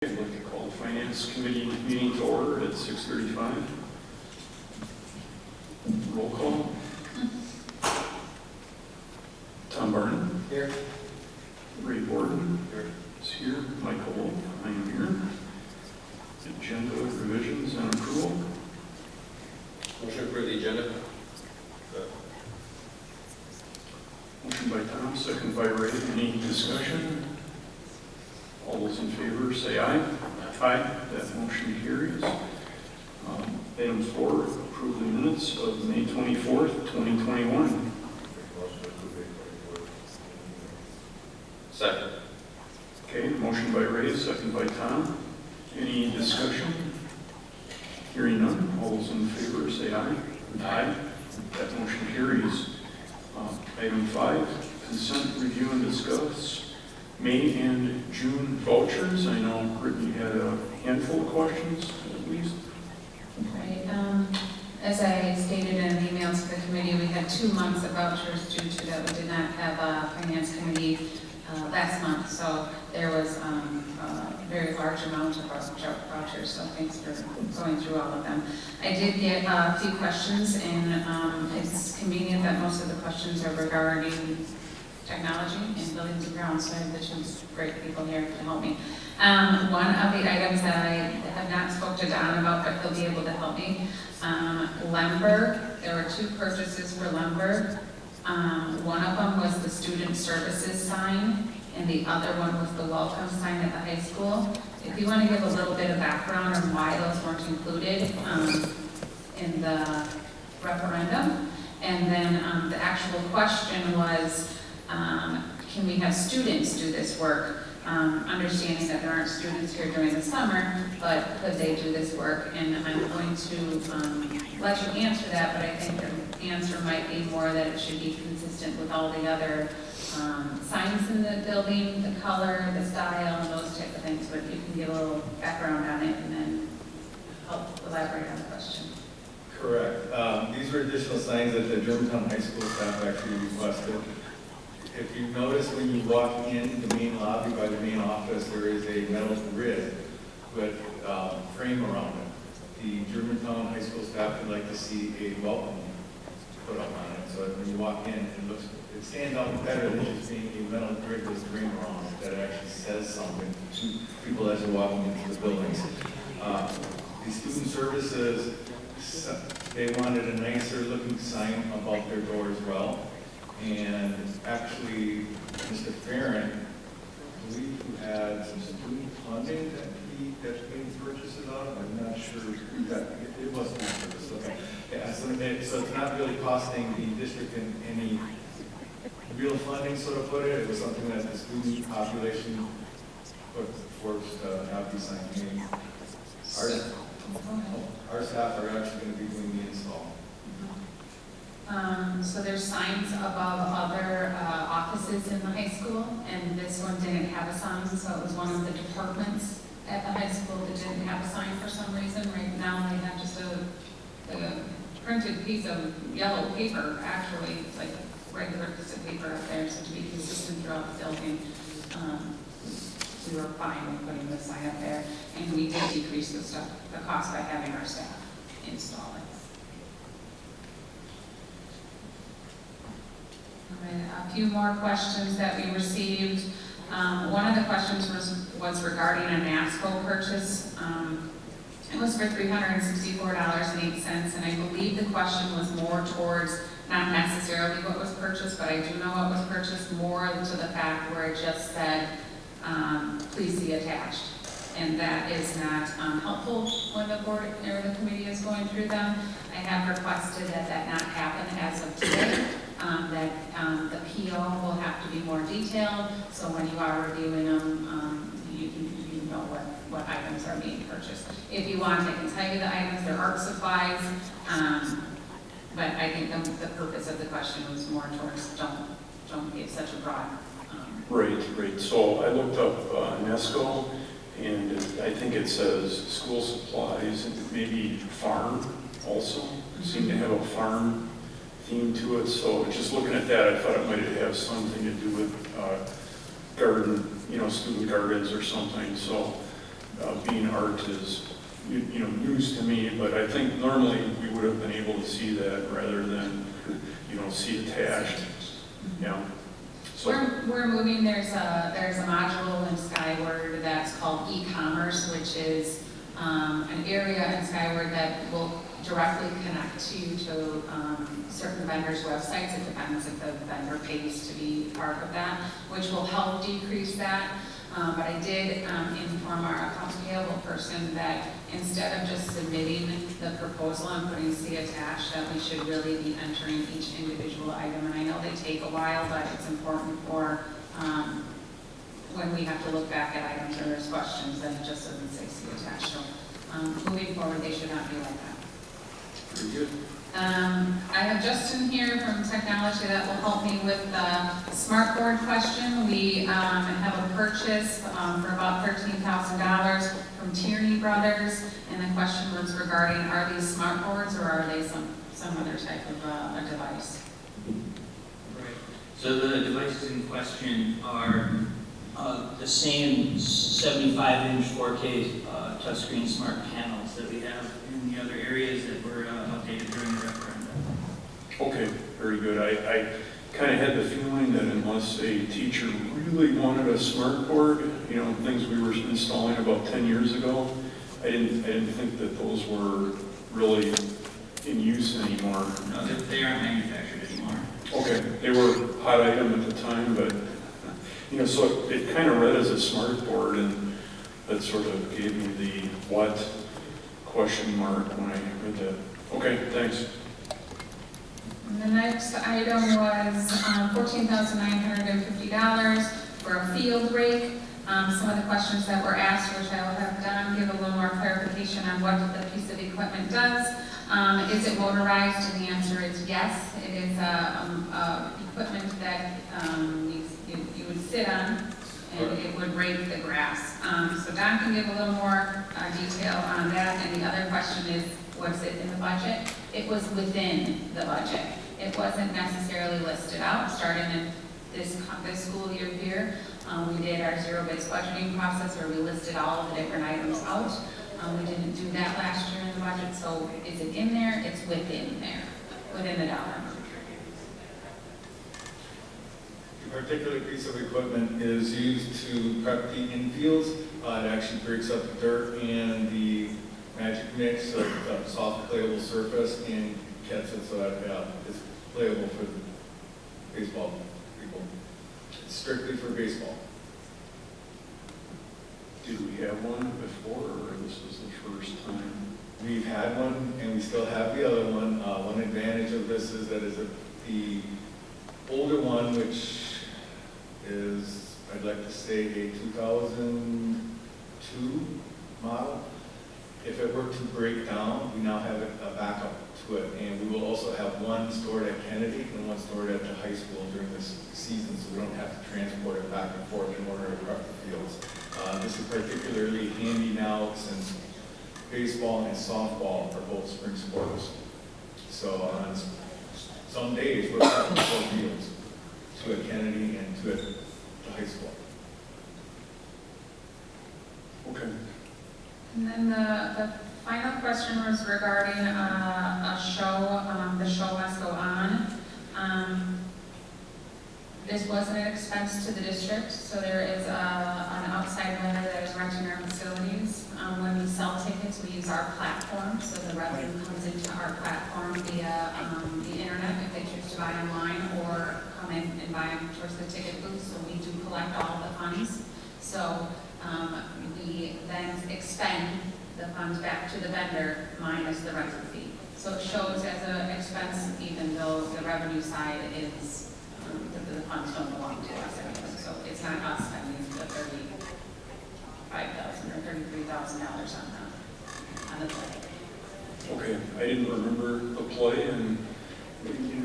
I'd like to call the Finance Committee meeting to order at 6:35. Roll call. Tom Barton. Here. Ray Borden. Here. Is here. Michael Wolf. I am here. Agenda revisions and approval. Motion for the agenda. Motion by Tom, second by Ray. Any discussion? All those in favor say aye. Aye. That motion carries. Item 4, approve the minutes of May 24th, 2021. Second. Okay, motion by Ray, second by Tom. Any discussion? Hearing none. All those in favor say aye. Aye. That motion carries. Item 5, consent review and discuss May and June vouchers. I know Brittany had a handful of questions at least. Right. As I stated in an email to the committee, we had 2 months of vouchers due to that we did not have a finance committee last month. So there was a very large amount of vouchers, so thanks for going through all of them. I did get a few questions, and it's convenient that most of the questions are regarding technology and buildings and grounds, so I have the two great people here to help me. One of the items that I have not spoke to Don about, but he'll be able to help me, lumber. There were 2 purchases for lumber. One of them was the student services sign, and the other one was the welcome sign at the high school. If you want to give a little bit of background on why those weren't included in the referendum. And then the actual question was, can we have students do this work? Understanding that there aren't students here during the summer, but could they do this work? And I'm going to let you answer that, but I think the answer might be more that it should be consistent with all the other signs in the building, the color, the style, and those type of things. But you can give a little background on it and then help elaborate on the question. Correct. These were additional signs that the Germantown High School staff actually requested. If you notice when you walk in the main lobby by the main office, there is a metal grid with frame around it. The Germantown High School staff would like to see a welcome put up on it, so that when you walk in, it stands out better than just being a metal grid with frame around it that actually says something to people as they're walking into the buildings. The student services, they wanted a nicer looking sign above their door as well. And actually, Mr. Farron, I believe, who had some student funding that he made purchases out of. I'm not sure who that, it was student service, okay. Yeah, so it's not really costing the district any real funding, so to put it. It was something that the student population put forth to have these signs made. Our staff are actually going to be doing the install. So there's signs above other offices in the high school, and this one didn't have a sign, so it was one of the departments at the high school that didn't have a sign for some reason. Right now they have just a printed piece of yellow paper, actually, it's like regular piece of paper up there, so to be consistent throughout the building, we were fine with putting the sign up there, and we did decrease the cost by having our staff install it. A few more questions that we received. One of the questions was regarding a NASCO purchase. It was for $364.08, and I believe the question was more towards not necessarily what was purchased, but I do know what was purchased, more to the fact where it just said, please see attached. And that is not helpful when the board or the committee is going through them. I have requested that that not happen as of today. That the PO will have to be more detailed, so when you are reviewing them, you know what items are being purchased. If you want, I can tell you the items. They're art supplies, but I think the purpose of the question was more towards don't give such a broad. Right. So I looked up NESCO, and I think it says school supplies and maybe farm also. Seem to have a farm theme to it, so just looking at that, I thought it might have something to do with garden, student gardens or something. So being art is, you know, news to me, but I think normally we would have been able to see that rather than, you know, see attached, yeah. So, We're moving, there's a module in Skyward that's called e-commerce, which is an area in Skyward that will directly connect you to certain vendors' websites. It depends if the vendor pays to be part of that, which will help decrease that. But I did inform our accounts payable person that instead of just submitting the proposal and putting C attached, that we should really be entering each individual item. And I know they take a while, but it's important for when we have to look back at items or there's questions, then it just doesn't say C attached. So moving forward, they should not be like that. pretty good. I have Justin here from technology that will help me with the smart board question. We have a purchase for about $13,000 from Tierney Brothers, and the question was regarding, are these smart boards or are they some other type of a device? Right. So the devices in question are the same 75-inch 4K touchscreen smart panels that we have in the other areas that were updated during the referendum. Okay, very good. I kind of had the feeling that unless a teacher really wanted a smart board, you know, things we were installing about 10 years ago, I didn't think that those were really in use anymore. No, they aren't manufactured anymore. Okay, they were a hot item at the time, but, you know, so it kind of read as a smart board, and that sort of gave me the what question mark when I read that. Okay, thanks. And the next item was $14,950 for a field rake. Some of the questions that were asked, which I will have Don give a little more clarification on what the piece of equipment does. Is it motorized? And the answer is yes. It is equipment that you would sit on, and it would rake the grass. So Don can give a little more detail on that. And the other question is, was it in the budget? It was within the budget. It wasn't necessarily listed out. Starting in this school year here, we did our zero-based budgeting process where we listed all of the different items out. We didn't do that last year in the budget, so is it in there? It's within there, within the dollar amount. The particular piece of equipment is used to prep the infields. It actually breaks up the dirt and the magic mix of soft playable surface and gets it so that it's playable for baseball people. It's strictly for baseball. Did we have one before, or this is the first time? We've had one, and we still have the other one. One advantage of this is that the older one, which is, I'd like to say, a 2002 model. If it were to break down, we now have a backup to it, and we will also have one stored at Kennedy and one stored at the high school during this season, so we don't have to transport it back and forth in order to prep the fields. This is particularly handy now since baseball and softball are both spring sports. So on some days, we're prepping 4 fields, 2 at Kennedy and 2 at the high school. Okay. And then the final question was regarding a show, the show must go on. This wasn't an expense to the district, so there is an outside vendor that is renting our facilities. When we sell tickets, we use our platform, so the revenue comes into our platform via the internet if they choose to buy online or come in and buy them towards the ticket booth. So we do collect all of the funds. So we then expend the funds back to the vendor minus the rental fee. So it shows as an expense even though the revenue side is, the funds don't belong to us anyway. So it's not us spending the $35,000 or $33,000 on the play. Okay, I didn't remember the play, and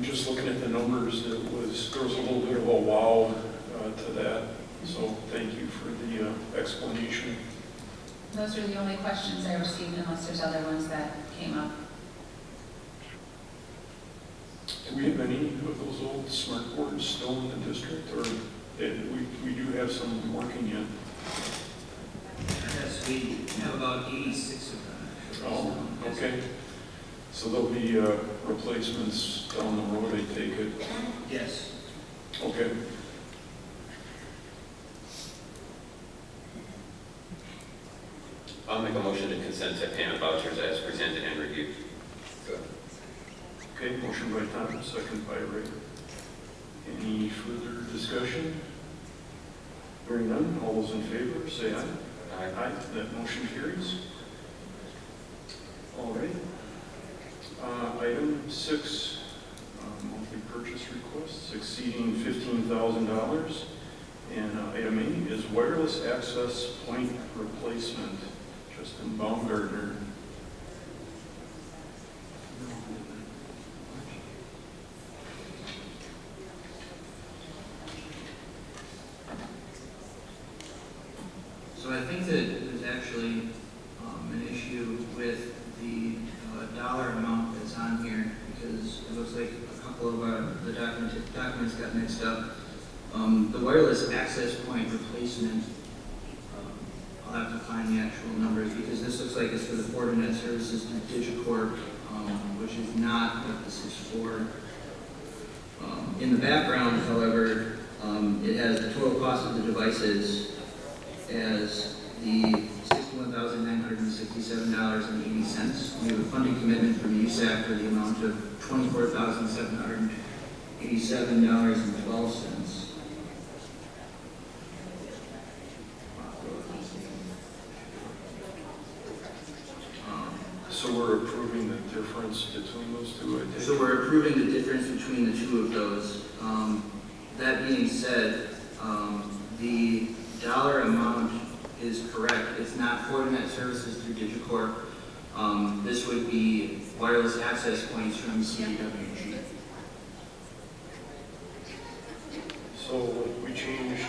just looking at the numbers, there was a little bit of a wow to that. So thank you for the explanation. Those are the only questions I received, unless there's other ones that came up. Do we have any of those old smart boards still in the district, or we do have some working yet? Yes, Yes, we have about 86 of them, actually. Oh, Yes. okay. So there'll be replacements down the road, I take it? Yes. Okay. I'll make a motion to consent to payment vouchers as presented and reviewed. Okay, motion by Tom, second by Ray. Any further discussion? Hearing none, all those in favor, say aye. Aye, that motion carries. All right. Item 6, monthly purchase requests exceeding $15,000. And item 8 is wireless access point replacement. Justin Baumgartner. So I think that there's actually an issue with the dollar amount that's on here, because it looks like a couple of the documents got mixed up. The wireless access point replacement, I'll have to find the actual numbers, because this looks like it's for the Fortinet services to Digicorp, which is not what this is for. In the background, however, it has the total cost of the devices as the $61,967.80. We have a funding commitment from USAC for the amount of $24,787.12. So we're approving the difference between those two, I think? So we're approving the difference between the two of those. That being said, the dollar amount is correct. It's not Fortinet services through Digicorp. This would be wireless access points from CDWG. So we changed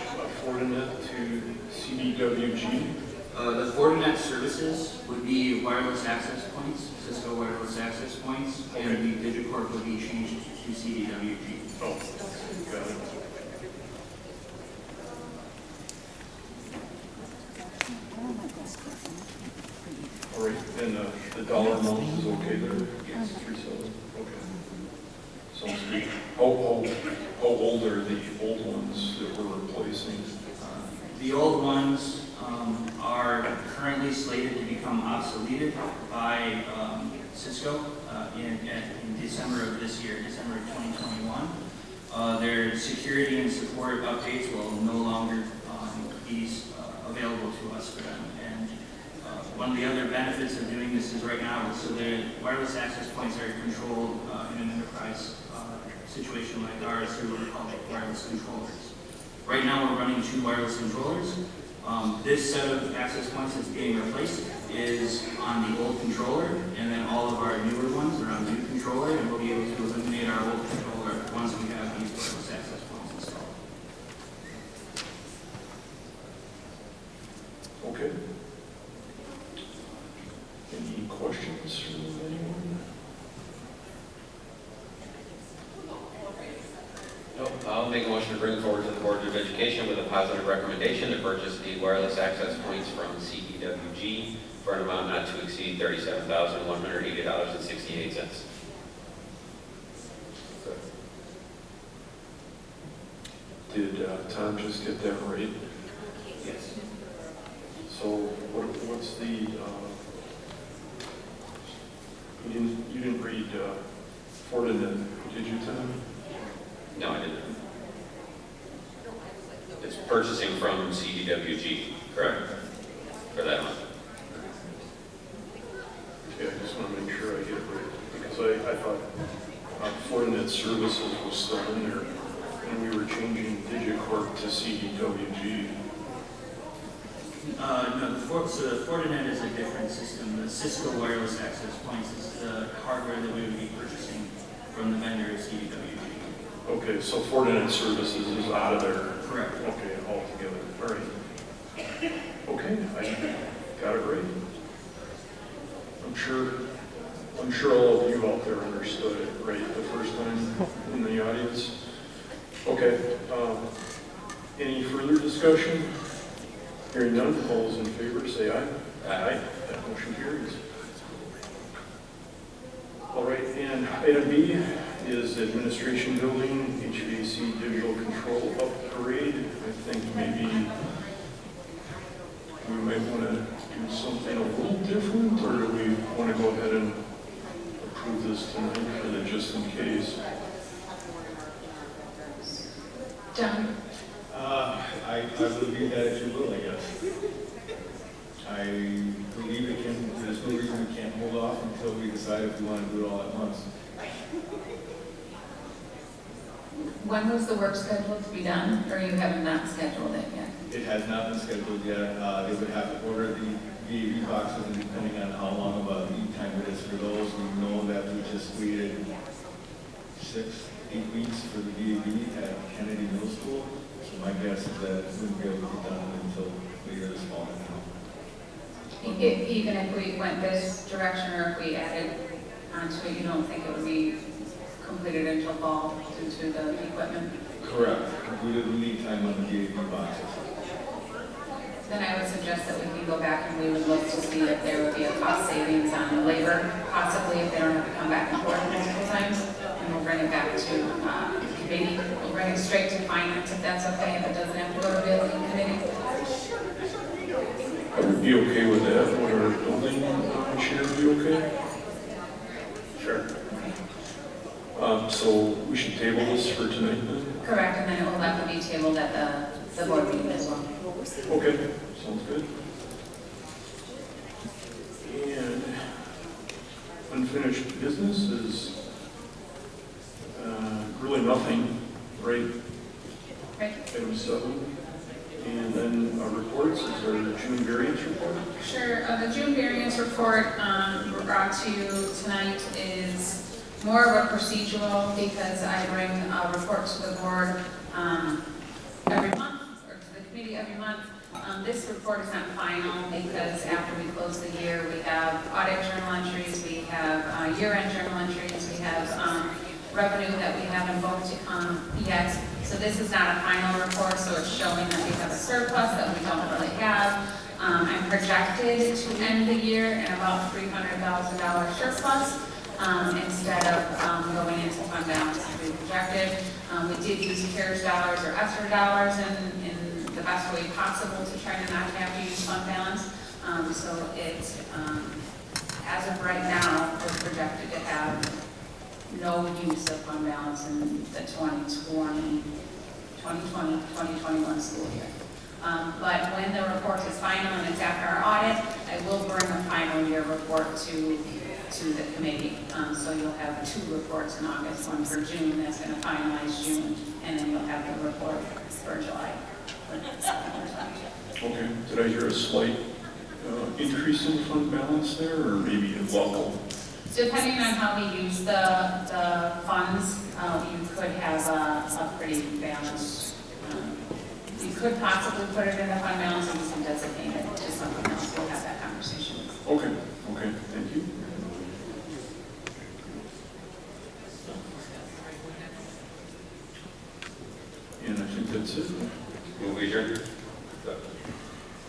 Fortinet to CDWG. The Fortinet services would be wireless access points, Cisco wireless access points, and the Digicorp would be changed to CDWG. Oh, got it. All right, and the dollar amount is okay there? Yes. 3.7, okay. Sounds good. How old are the old ones that we're replacing? The old ones are currently slated to become obsoleted by Cisco in December of this year, December of 2021. Their security and support updates will no longer be available to us for them. And one of the other benefits of doing this is right now, so the wireless access points are controlled in an enterprise situation like ours through what are called wireless controllers. Right now we're running 2 wireless controllers. This set of access points that's being replaced is on the old controller, and then all of our newer ones are on the new controller, and we'll be able to eliminate our old controller once we have these wireless access points installed. Okay. Any questions from anyone? Nope. I'll make a motion to bring forward to the Board of Education with a positive recommendation to purchase the wireless access points from CDWG for an amount not to exceed $37,180.68. Did Tom just get that right? Yes. So what's the, you didn't read Fortinet, did you, Tom? No, I didn't. It's purchasing from CDWG, correct? For that month. Yeah, I just want to make sure I get it right, because I thought Fortinet services was still in there, and we were changing Digicorp to CDWG. No, so the Fortinet is a different system. The Cisco wireless access points is the hardware that we would be purchasing from the vendor at CDWG. Okay, so Fortinet services is out of there. Correct. Okay, altogether, all right. Okay, I got it right. I'm sure all of you out there understood it right the first time in the audience. Okay, any further discussion? Hearing none, all those in favor say aye. Aye. That motion carries. All right, and item B is administration building, HVAC digital control upgrade. I think maybe we might want to do something a little different, or do we want to go ahead and approve this tonight for the just in case? John? I will leave that at your will, I guess. I believe it can, there's no reason we can't hold off until we decide if we want to do it all at once. When was the work scheduled to be done, or you have not scheduled it yet? It has not been scheduled yet. They would have to order the VAV boxes, and depending on how long of a lead time it is for those, we know that we just waited 6-8 weeks for the VAV at Kennedy Middle School. So my guess is that it wouldn't be able to be done until later this fall. Even if we went this direction, or if we added onto it, you don't think it would be completed until fall due to the equipment? Correct. Completed the lead time on the VAV boxes. Then I would suggest that we can go back and we would look to see if there would be a cost savings on the labor, possibly if they don't have to come back and forth multiple times. And we'll bring it back to committee. We'll bring it straight to finance if that's okay, if it doesn't have to go to building committee. I would be okay with that. Would our building chair be okay? Sure. So we should table this for tonight then? Correct, and then it will have to be tabled at the board meeting as well. Okay, sounds good. And unfinished business is really nothing, right? Right. Item 7. And then our reports is our June variance report. Sure. The June variance report brought to you tonight is more of a procedural because I bring a report to the board every month, or to the committee every month. This report is not final because after we close the year, we have audit journal entries, we have year-end journal entries, we have revenue that we haven't booked yet. So this is not a final report, so it's showing that we have a surplus that we don't really have. I'm projected to end the year in about $300,000 surplus instead of going into fund balance as we projected. We did use CARES dollars or ESSER dollars in the best way possible to try to not have to use fund balance. So it's, as of right now, we're projected to have no use of fund balance in the 2020-2021 school year. But when the report is final and it's after our audit, I will bring a final year report to the committee. So you'll have 2 reports in August, one for June that's going to finalize June, and then you'll have the report for July. Okay, did I hear a slight increase in fund balance there, or maybe a level? Depending on how we use the funds, you could have a pretty balanced, you could possibly put it in a fund balance and you can designate it to something else. We'll have that conversation. Okay, thank you. And I think that's it. Move adjourned.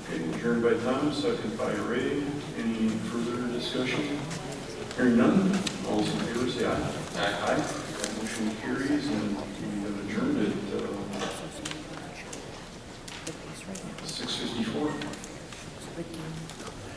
Okay, adjourned by Tom, second by Ray. Any further discussion? Hearing none, all those in favor say aye. Aye. That motion carries, and we have adjourned at 6:54.